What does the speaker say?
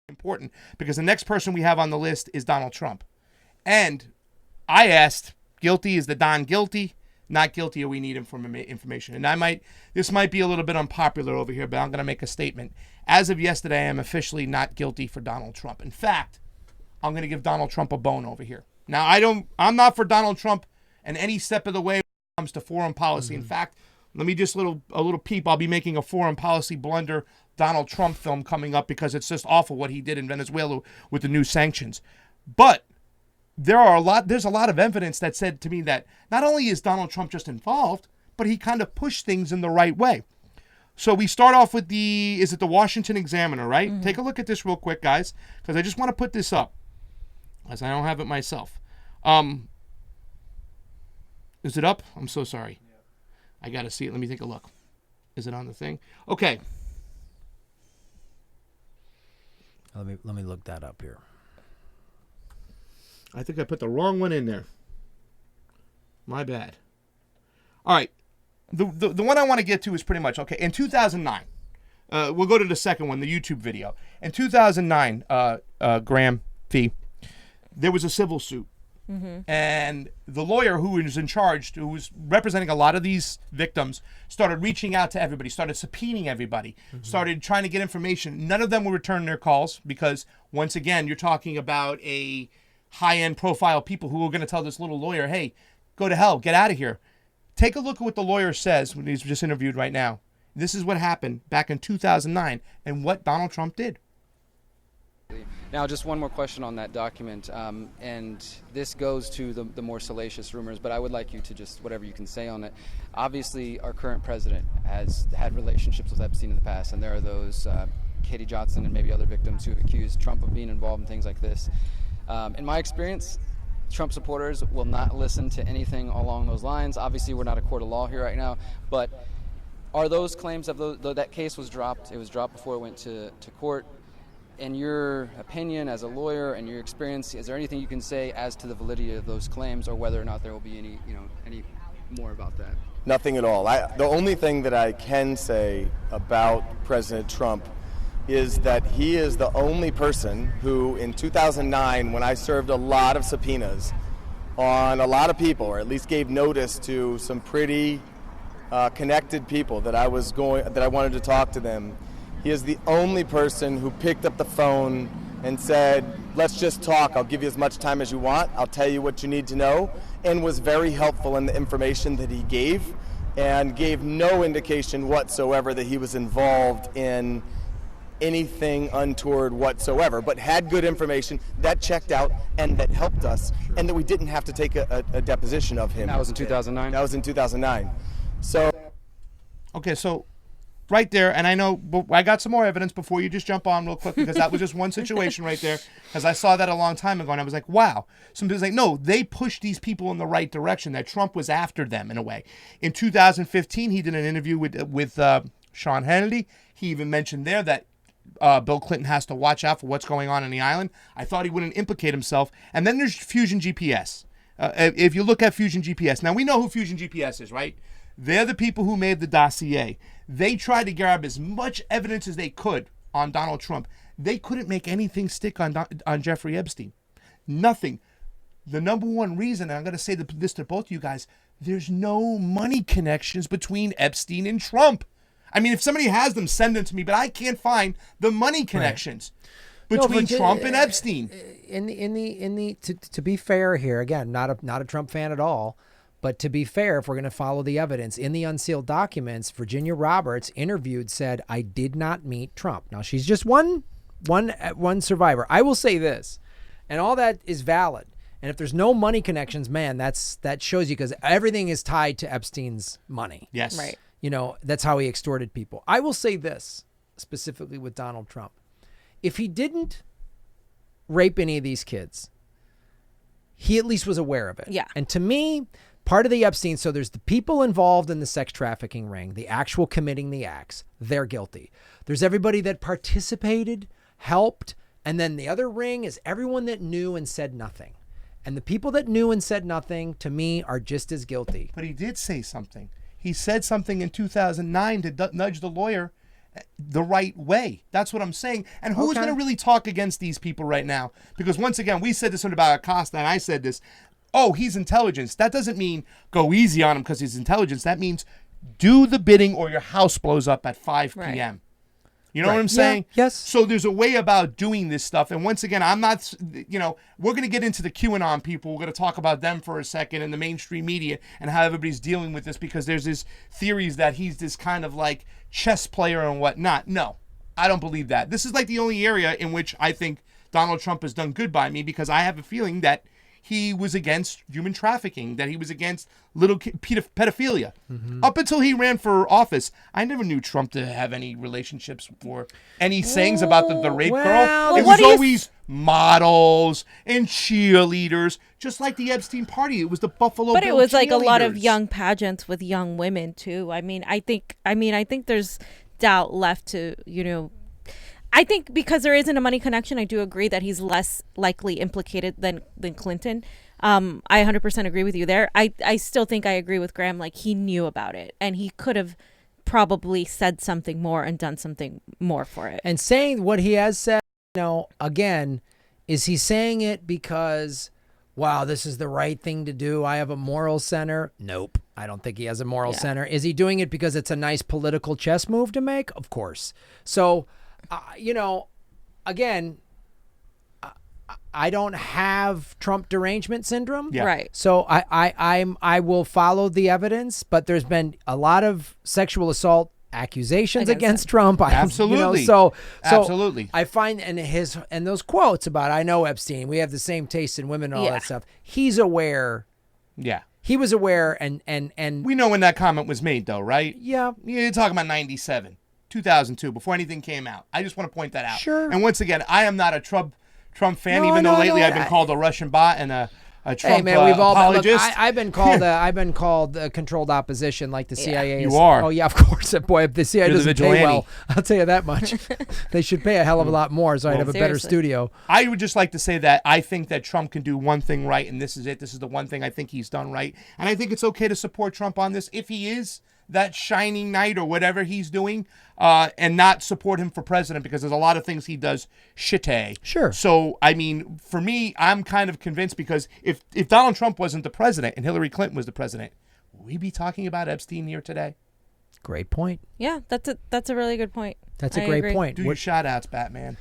important because the next person we have on the list is Donald Trump. And I asked, guilty, is the Don guilty? Not guilty, or we need information. And this might be a little bit unpopular over here, but I'm going to make a statement. As of yesterday, I am officially not guilty for Donald Trump. In fact, I'm going to give Donald Trump a bone over here. Now, I'm not for Donald Trump in any step of the way when it comes to foreign policy. In fact, let me just a little peep. I'll be making a foreign policy blunder Donald Trump film coming up because it's just awful what he did in Venezuela with the new sanctions. But there's a lot of evidence that said to me that not only is Donald Trump just involved, but he kind of pushed things in the right way. So we start off with the Washington Examiner, right? Mm-hmm. Take a look at this real quick, guys, because I just want to put this up, as I don't have it myself. Is it up? I'm so sorry. Yeah. I got to see it. Let me take a look. Is it on the thing? Okay. Let me look that up here. I think I put the wrong one in there. My bad. All right. The one I want to get to is pretty much, okay, in 2009, we'll go to the second one, the YouTube video. In 2009, Graham Fee, there was a civil suit. Mm-hmm. And the lawyer who was in charge, who was representing a lot of these victims, started reaching out to everybody, started subpoenaing everybody, started trying to get information. None of them will return their calls because, once again, you're talking about a high-end profile people who are going to tell this little lawyer, hey, go to hell, get out of here. Take a look at what the lawyer says when he's just interviewed right now. This is what happened back in 2009 and what Donald Trump did. Now, just one more question on that document, and this goes to the more salacious rumors, but I would like you to just, whatever you can say on it. Obviously, our current president has had relationships with Epstein in the past, and there are those, Katie Johnson and maybe other victims who accused Trump of being involved in things like this. In my experience, Trump supporters will not listen to anything along those lines. Obviously, we're not a court of law here right now, but are those claims of that case was dropped? It was dropped before it went to court. In your opinion, as a lawyer and your experience, is there anything you can say as to the validity of those claims, or whether or not there will be any more about that? Nothing at all. The only thing that I can say about President Trump is that he is the only person who, in 2009, when I served a lot of subpoenas on a lot of people, or at least gave notice to some pretty connected people that I wanted to talk to them, he is the only person who picked up the phone and said, let's just talk. I'll give you as much time as you want. I'll tell you what you need to know, and was very helpful in the information that he gave, and gave no indication whatsoever that he was involved in anything untoward whatsoever, but had good information that checked out and that helped us, and that we didn't have to take a deposition of him. That was in 2009? That was in 2009. So. Okay, so right there, and I know, but I got some more evidence before you just jump on real quick, because that was just one situation right there, because I saw that a long time ago, and I was like, wow. Some people's like, no, they pushed these people in the right direction, that Trump was after them in a way. In 2015, he did an interview with Sean Hannity. He even mentioned there that Bill Clinton has to watch out for what's going on in the island. I thought he wouldn't implicate himself. And then there's Fusion GPS. If you look at Fusion GPS, now we know who Fusion GPS is, right? They're the people who made the dossier. They tried to grab as much evidence as they could on Donald Trump. They couldn't make anything stick on Jeffrey Epstein. Nothing. The number one reason, and I'm going to say this to both of you guys, there's no money connections between Epstein and Trump. I mean, if somebody has them, send them to me, but I can't find the money connections between Trump and Epstein. To be fair here, again, not a Trump fan at all, but to be fair, if we're going to follow the evidence, in the unsealed documents, Virginia Roberts, interviewed, said, I did not meet Trump. Now, she's just one survivor. I will say this, and all that is valid. And if there's no money connections, man, that shows you, because everything is tied to Epstein's money. Yes. Right. That's how he extorted people. I will say this, specifically with Donald Trump. If he didn't rape any of these kids, he at least was aware of it. Yeah. And to me, part of the Epstein, so there's the people involved in the sex trafficking ring, the actual committing the acts, they're guilty. There's everybody that participated, helped, and then the other ring is everyone that knew and said nothing. And the people that knew and said nothing, to me, are just as guilty. But he did say something. He said something in 2009 to nudge the lawyer the right way. That's what I'm saying. And who's Okay. going to really talk against these people right now? Because once again, we said this about Acosta, and I said this. Oh, he's intelligence. That doesn't mean go easy on him because he's intelligence. That means do the bidding or your house blows up at 5 p.m. You know what I'm saying? Yes. So there's a way about doing this stuff. And once again, I'm not, we're going to get into the QAnon people. We're going to talk about them for a second and the mainstream media and how everybody's dealing with this because there's this theories that he's this kind of like chess player and whatnot. No, I don't believe that. This is like the only area in which I think Donald Trump has done good by me because I have a feeling that he was against human trafficking, that he was against little pedophilia. Up until he ran for office, I never knew Trump to have any relationships or any sayings about the rape girl. It was always models and cheerleaders, just like the Epstein party. It was the Buffalo But Bill it was like a lot of cheerleaders. young pageants with young women too. I think there's doubt left to, I think because there isn't a money connection, I do agree that he's less likely implicated than Clinton. I 100% agree with you there. I still think I agree with Graham. Like he knew about it and he could have probably said something more and done something more for it. And saying what he has said, again, is he saying it because, wow, this is the right thing to do? I have a moral center. Nope. I don't think he has a moral center. Is he doing it because it's a nice political chess move to make? Of course. So, again, I don't have Trump derangement syndrome. Yeah. Right. So I will follow the evidence, but there's been a lot of sexual assault accusations against Trump. Absolutely. So Absolutely. I find and those quotes about I know Epstein, we have the same taste in women and all that stuff. He's aware. Yeah. He was aware and We know when that comment was made, though, right? yeah. You're talking about 97, 2002, before anything came out. I just want to point that out. Sure. And once again, I am not a Trump fan, No, even though no, lately no, I've been called a Russian bot and a Trump Hey man, we've all look, apologist. I've been called controlled opposition, like the CIA. You are. Oh yeah, of course. Boy, if the CIA You're the doesn't pay vigilante. well, I'll tell you that much. They should pay a hell of a lot more, so I'd have a better Seriously. studio. I would just like to say that I think that Trump can do one thing right, and this is it. This is the one thing I think he's done right. And I think it's okay to support Trump on this if he is that shining knight or whatever he's doing, and not support him for president because there's a lot of things he does shitty. Sure. So, I mean, for me, I'm kind of convinced because if Donald Trump wasn't the president and Hillary Clinton was the president, would we be talking about Epstein here today? Great point. Yeah, that's a really good point. That's a I great agree. point. Do your shout outs, Batman.